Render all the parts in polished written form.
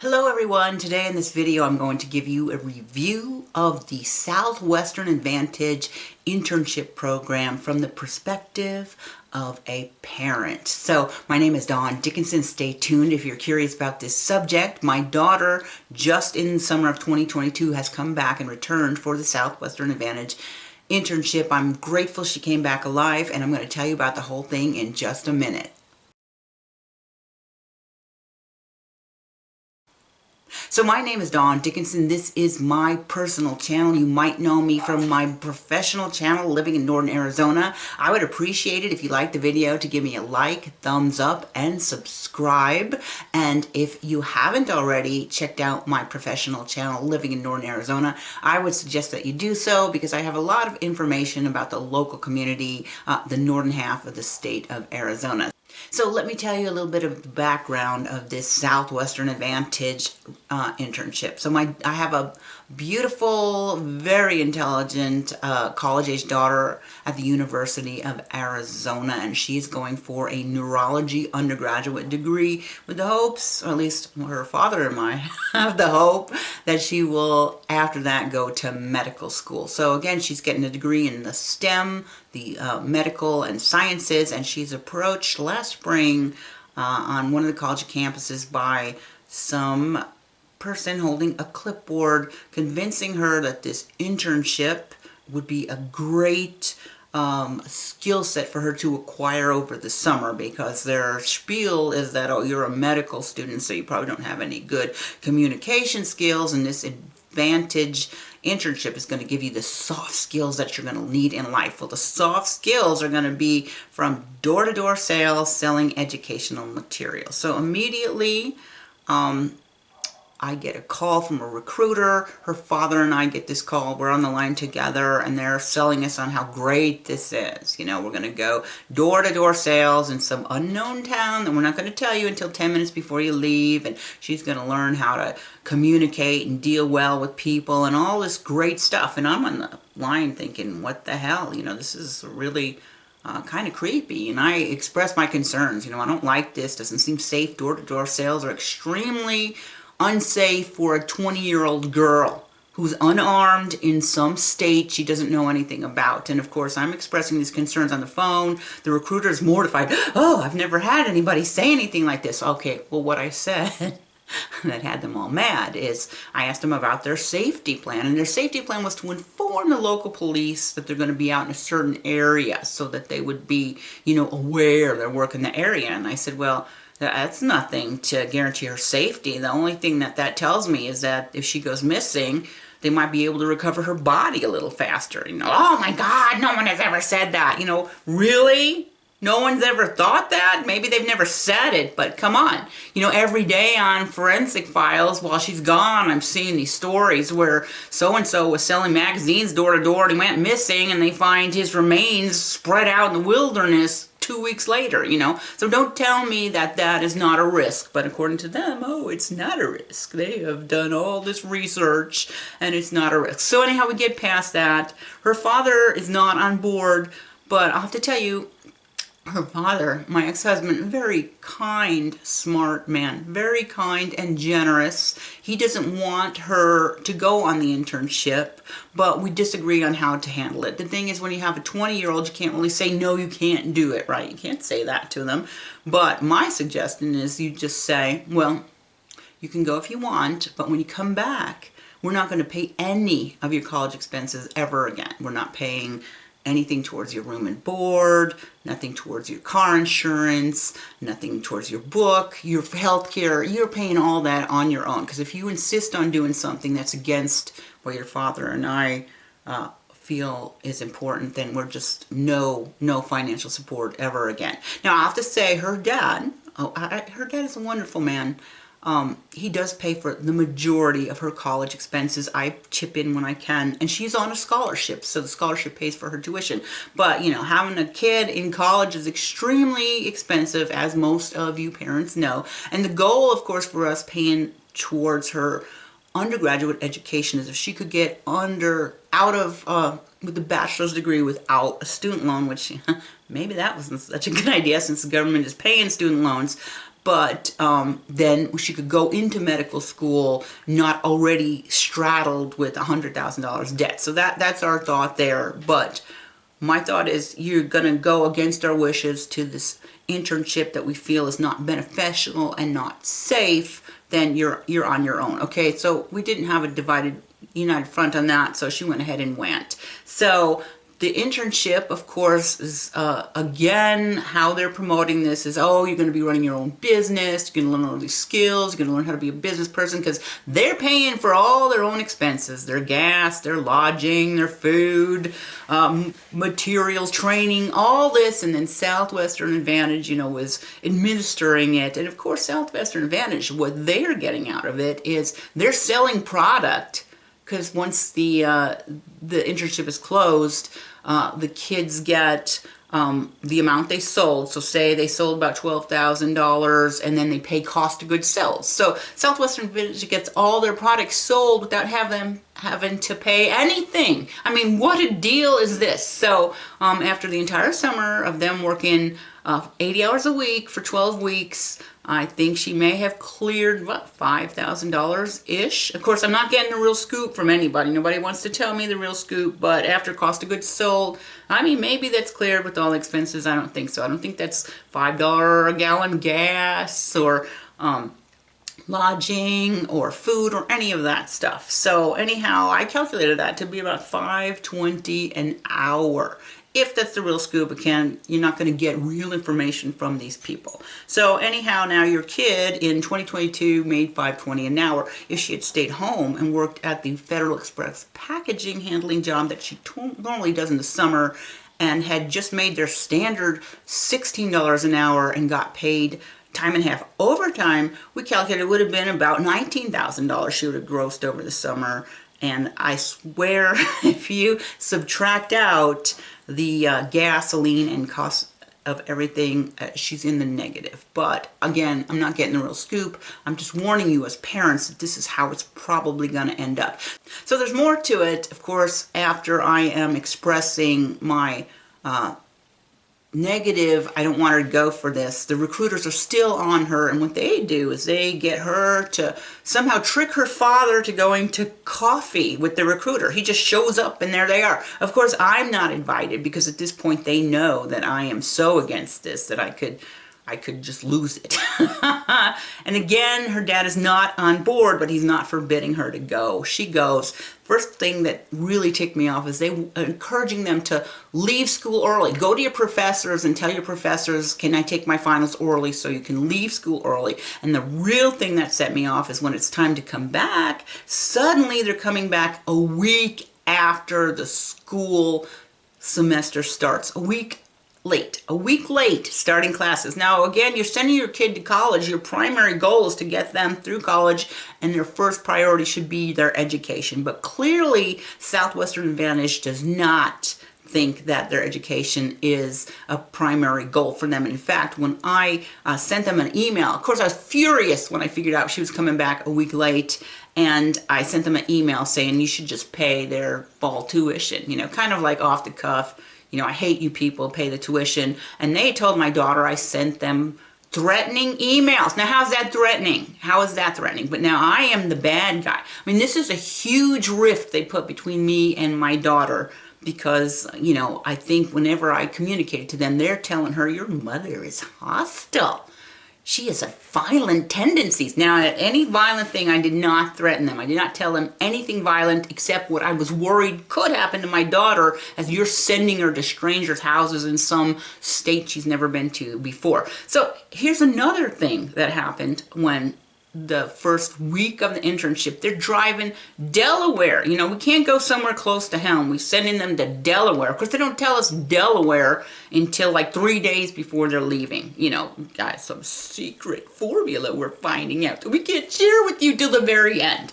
Hello everyone, today in this video I'm going to give you a review of the Southwestern Advantage internship program from the perspective of a parent. So my name is Dawn Dickinson. Stay tuned if you're curious about this subject. My daughter, just in the summer of 2022, has come back and returned for the Southwestern Advantage internship. I'm grateful she came back alive, and I'm going to tell you about the whole thing in just a minute. So my name is Dawn Dickinson. This is my personal channel. You might know me from my professional channel, Living in Northern Arizona. I would appreciate it if you liked the video to give me a like, thumbs up, and subscribe. And if you haven't already checked out my professional channel, Living in Northern Arizona, I would suggest that you do so because I have a lot of information about the local community, the northern half of the state of Arizona. So let me tell you a little bit of the background of this Southwestern Advantage internship. So I have a beautiful, very intelligent college-age daughter at the University of Arizona, and she's going for a neurology undergraduate degree with the hopes, or at least her father and I have the hope, that she will after that go to medical school. So again, she's getting a degree in the STEM, the medical and sciences, and she's approached last spring on one of the college campuses by some person holding a clipboard, convincing her that this internship would be a great skill set for her to acquire over the summer, because their spiel is that, oh, you're a medical student, so you probably don't have any good communication skills, and this Advantage internship is going to give you the soft skills that you're going to need in life. Well, the soft skills are going to be from door-to-door sales, selling educational materials. So immediately, I get a call from a recruiter. Her father and I get this call. We're on the line together, and they're selling us on how great this is. You know, we're going to go door-to-door sales in some unknown town that we're not going to tell you until 10 minutes before you leave, and she's going to learn how to communicate and deal well with people and all this great stuff. And I'm on the line thinking, what the hell? You know, this is really kind of creepy, and I express my concerns. You know, I don't like this. Doesn't seem safe. Door-to-door sales are extremely unsafe for a 20-year-old girl who's unarmed in some state she doesn't know anything about. And of course, I'm expressing these concerns on the phone. The recruiter is mortified. Oh, I've never had anybody say anything like this. Okay, well, what I said that had them all mad is I asked them about their safety plan, and their safety plan was to inform the local police that they're going to be out in a certain area so that they would be, you know, aware they're working the area. And I said, well, that's nothing to guarantee her safety. The only thing that tells me is that if she goes missing, they might be able to recover her body a little faster. You know, oh my God, no one has ever said that. You know, really? No one's ever thought that? Maybe they've never said it, but come on. You know, every day on Forensic Files, while she's gone, I'm seeing these stories where so-and-so was selling magazines door to door and he went missing, and they find his remains spread out in the wilderness 2 weeks later, you know. So don't tell me that that is not a risk. But according to them, oh, it's not a risk. They have done all this research and it's not a risk. So anyhow, we get past that. Her father is not on board, but I'll have to tell you, her father, my ex-husband, very kind, smart man, very kind and generous. He doesn't want her to go on the internship, but we disagree on how to handle it. The thing is, when you have a 20-year-old, you can't really say, no, you can't do it, right? You can't say that to them. But my suggestion is you just say, well, you can go if you want, but when you come back, we're not going to pay any of your college expenses ever again. We're not paying anything towards your room and board, nothing towards your car insurance, nothing towards your book, your health care. You're paying all that on your own. Because if you insist on doing something that's against what your father and I feel is important, then we're just no financial support ever again. Now, I have to say, her dad, her dad is a wonderful man. He does pay for the majority of her college expenses. I chip in when I can, and she's on a scholarship, so the scholarship pays for her tuition. But, you know, having a kid in college is extremely expensive, as most of you parents know. And the goal, of course, for us paying towards her undergraduate education is if she could get with a bachelor's degree without a student loan, which maybe that wasn't such a good idea since the government is paying student loans. but then she could go into medical school not already straddled with $100,000 debt. So that's our thought there. But my thought is, you're going to go against our wishes to this internship that we feel is not beneficial and not safe, then you're on your own. Okay, so we didn't have a united front on that, so she went ahead and went. So the internship, of course, is, again, how they're promoting this is, oh, you're going to be running your own business, you're going to learn all these skills, you're going to learn how to be a business person, because they're paying for all their own expenses, their gas, their lodging, their food, materials, training, all this, and then Southwestern Advantage, was administering it. And of course, Southwestern Advantage, what they're getting out of it is they're selling product, because once the internship is closed, the kids get the amount they sold. So say they sold about $12,000, and then they pay cost of goods sold. So Southwestern Advantage gets all their products sold without having to pay anything. I mean, what a deal is this? So after the entire summer of them working 80 hours a week for 12 weeks, I think she may have cleared, what, $5,000-ish? Of course, I'm not getting the real scoop from anybody. Nobody wants to tell me the real scoop, but after cost of goods sold, I mean, maybe that's cleared with all the expenses. I don't think so. I don't think that's $5 a gallon gas or lodging or food or any of that stuff. So anyhow, I calculated that to be about $5.20 an hour. If that's the real scoop, again, you're not going to get real information from these people. So anyhow, now your kid in 2022 made $5.20 an hour. If she had stayed home and worked at the Federal Express packaging handling job that she normally does in the summer, and had just made their standard $16 an hour and got paid time and a half overtime, we calculated it would have been about $19,000 she would have grossed over the summer. And I swear, if you subtract out the gasoline and cost of everything, she's in the negative. But again, I'm not getting the real scoop. I'm just warning you as parents that this is how it's probably going to end up. So there's more to it, of course, after I am expressing my negative, I don't want her to go for this. The recruiters are still on her, and what they do is they get her to somehow trick her father to going to coffee with the recruiter. He just shows up and there they are. Of course, I'm not invited because at this point they know that I am so against this that I could just lose it. And again, her dad is not on board, but he's not forbidding her to go. She goes. First thing that really ticked me off is they were encouraging them to leave school early. Go to your professors and tell your professors, can I take my finals early so you can leave school early? And the real thing that set me off is when it's time to come back, suddenly they're coming back a week after the school semester starts. A week late starting classes. Now again, you're sending your kid to college. Your primary goal is to get them through college, and their first priority should be their education. But clearly Southwestern Advantage does not think that their education is a primary goal for them. In fact, when I sent them an email, of course I was furious when I figured out she was coming back a week late, and I sent them an email saying you should just pay their fall tuition, kind of like off the cuff. I hate you people, pay the tuition. And they told my daughter I sent them threatening emails. Now, how's that threatening? How is that threatening? But now I am the bad guy. I mean, this is a huge rift they put between me and my daughter because, I think whenever I communicate to them, they're telling her, your mother is hostile. She has violent tendencies. Now, at any violent thing, I did not threaten them. I did not tell them anything violent except what I was worried could happen to my daughter as you're sending her to strangers' houses in some state she's never been to before. So here's another thing that happened when the first week of the internship. They're driving Delaware. We can't go somewhere close to home. We're sending them to Delaware. Of course, they don't tell us Delaware until like 3 days before they're leaving. Guys, some secret formula we're finding out that we can't share with you till the very end.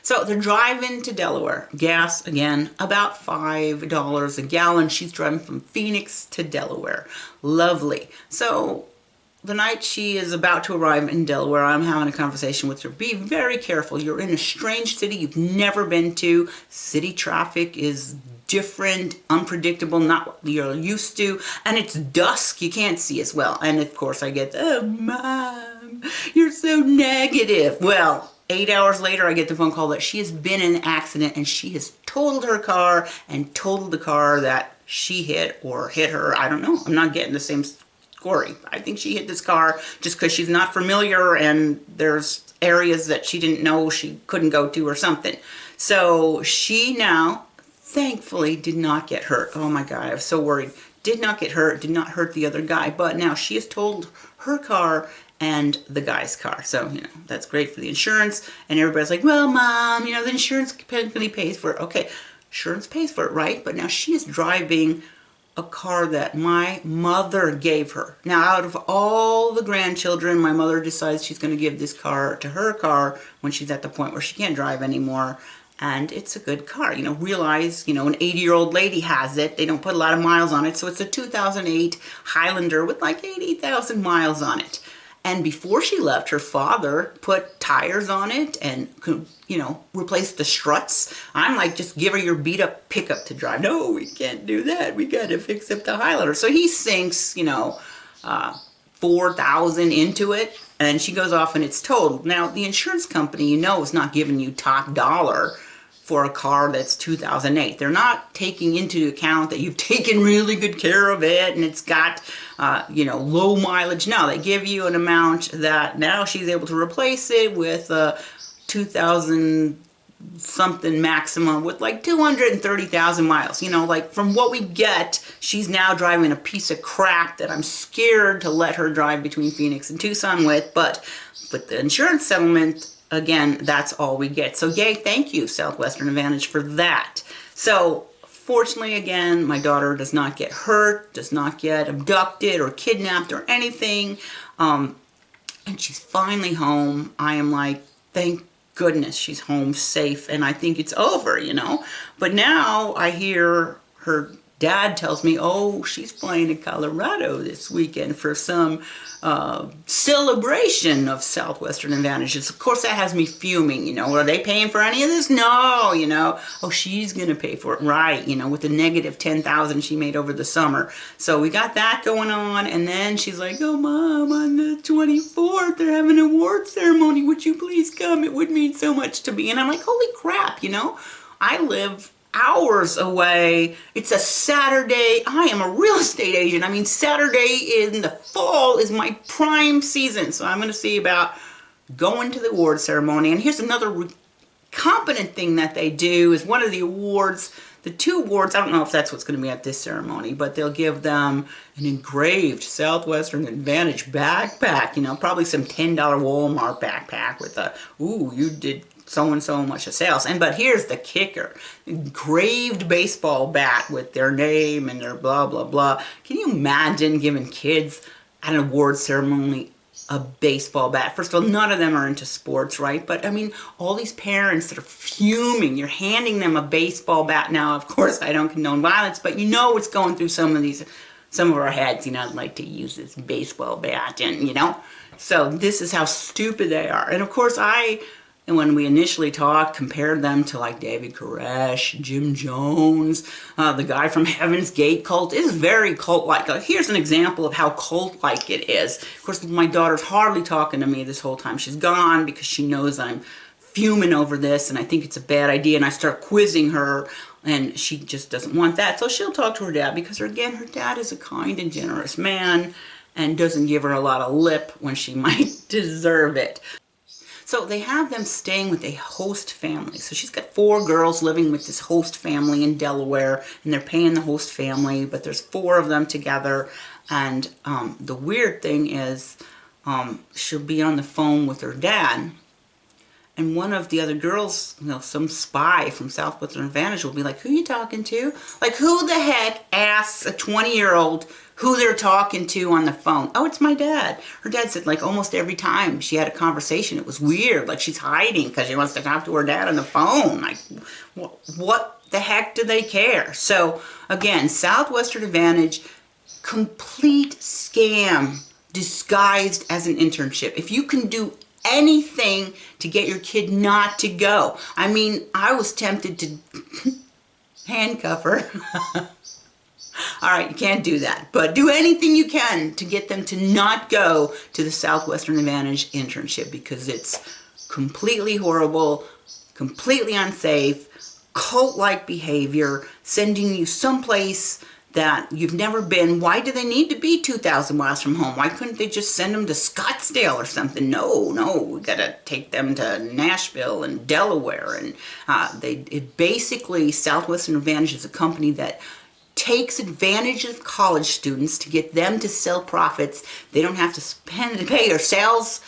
So they're driving to Delaware. Gas, again, about $5 a gallon. She's driving from Phoenix to Delaware. Lovely. So the night she is about to arrive in Delaware, I'm having a conversation with her. Be very careful. You're in a strange city you've never been to. City traffic is different, unpredictable, not what you're used to. And it's dusk. You can't see as well. And of course I get, oh, Mom, You're so negative. Well, 8 hours later, I get the phone call that she has been in an accident and she has totaled her car and totaled the car that she hit or hit her. I don't know. I'm not getting the same story. I think she hit this car just because she's not familiar and there's areas that she didn't know she couldn't go to or something. So she now, thankfully, did not get hurt. Oh my God, I was so worried. Did not get hurt, did not hurt the other guy, but now she has totaled her car and the guy's car. So, you know, that's great for the insurance. And everybody's like, well, Mom, you know, the insurance company pays for it. Okay, insurance pays for it, right? But now she is driving a car that my mother gave her. Now, out of all the grandchildren, my mother decides she's going to give this car to her car when she's at the point where she can't drive anymore. And it's a good car. You know, realize, you know, an 80-year-old lady has it. They don't put a lot of miles on it. So it's a 2008 Highlander with like 80,000 miles on it. And before she left, her father put tires on it and, you know, replaced the struts. I'm like, just give her your beat up pickup to drive. No, we can't do that. We got to fix up the Highlander. So he sinks, you know, 4,000 into it and she goes off and it's totaled. Now, the insurance company, you know, is not giving you top dollar for a car that's 2008. They're not taking into account that you've taken really good care of it and it's got, you know, low mileage. No, they give you an amount that now she's able to replace it with 2,000 something maximum with like 230,000 miles. You know, like from what we get, she's now driving a piece of crap that I'm scared to let her drive between Phoenix and Tucson with, but the insurance settlement, again, that's all we get. So yay, thank you, Southwestern Advantage, for that. So fortunately, again, my daughter does not get hurt, does not get abducted or kidnapped or anything. And she's finally home. I am like, thank goodness she's home safe and I think it's over, you know. But now I hear her dad tells me, oh, she's flying to Colorado this weekend for some celebration of Southwestern Advantages. Of course, that has me fuming, you know. Are they paying for any of this? No, you know. Oh, she's going to pay for it. Right, you know, with the negative 10,000 she made over the summer. So we got that going on. And then she's like, oh, Mom, on the 24th, they're having an award ceremony. Would you please come? It would mean so much to me. And I'm like, holy crap, you know. I live hours away. It's a Saturday. I am a real estate agent. I mean, Saturday in the fall is my prime season. So I'm going to see about going to the award ceremony. And here's another competent thing that they do is one of the awards, the two awards, I don't know if that's what's going to be at this ceremony, but they'll give them an engraved Southwestern Advantage backpack, you know, probably some $10 Walmart backpack with a, ooh, you did so much of sales. And but here's the kicker, engraved baseball bat with their name and their blah blah blah. Can you imagine giving kids at an award ceremony a baseball bat? First of all, none of them are into sports, right? But I mean, all these parents that are fuming, you're handing them a baseball bat. Now, of course, I don't condone violence, but you know what's going through some of our heads. You know, I'd like to use this baseball bat, and you know, so this is how stupid they are. And of course, and when we initially talked, compared them to like David Koresh, Jim Jones, the guy from Heaven's Gate cult. It is very cult-like. Here's an example of how cult-like it is. Of course, my daughter's hardly talking to me this whole time. She's gone because she knows I'm fuming over this and I think it's a bad idea, and I start quizzing her and she just doesn't want that. So she'll talk to her dad because, again, her dad is a kind and generous man and doesn't give her a lot of lip when she might deserve it. So they have them staying with a host family. So she's got 4 girls living with this host family in Delaware, and they're paying the host family, but there's 4 of them together. And the weird thing is she'll be on the phone with her dad, and one of the other girls, you know, some spy from Southwestern Advantage will be like, who are you talking to? Like, who the heck asks a 20-year-old who they're talking to on the phone? Oh, it's my dad. Her dad said, like, almost every time she had a conversation, it was weird. Like, she's hiding because she wants to talk to her dad on the phone. Like, what the heck do they care? So, again, Southwestern Advantage, complete scam disguised as an internship. If you can do anything to get your kid not to go. I mean, I was tempted to handcuff her. All right, you can't do that, but do anything you can to get them to not go to the Southwestern Advantage internship, because it's completely horrible, completely unsafe, cult-like behavior, sending you someplace that you've never been. Why do they need to be 2,000 miles from home? Why couldn't they just send them to Scottsdale or something? No, we gotta take them to Nashville and Delaware. And basically, Southwestern Advantage is a company that takes advantage of college students to get them to sell profits. They don't have to pay their sales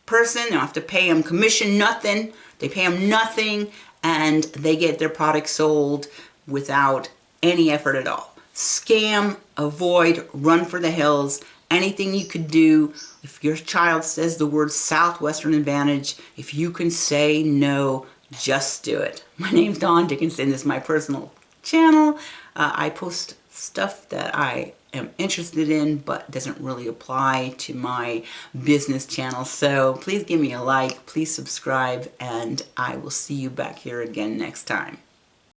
person, they don't have to pay them commission, nothing. They pay them nothing, and they get their products sold without any effort at all. Scam, avoid, run for the hills. Anything you could do. If your child says the word Southwestern Advantage, if you can say no, just do it. My name's Dawn Dickinson. This is my personal channel. I post stuff that I am interested in, but doesn't really apply to my business channel. So please give me a like, please subscribe, and I will see you back here again next time.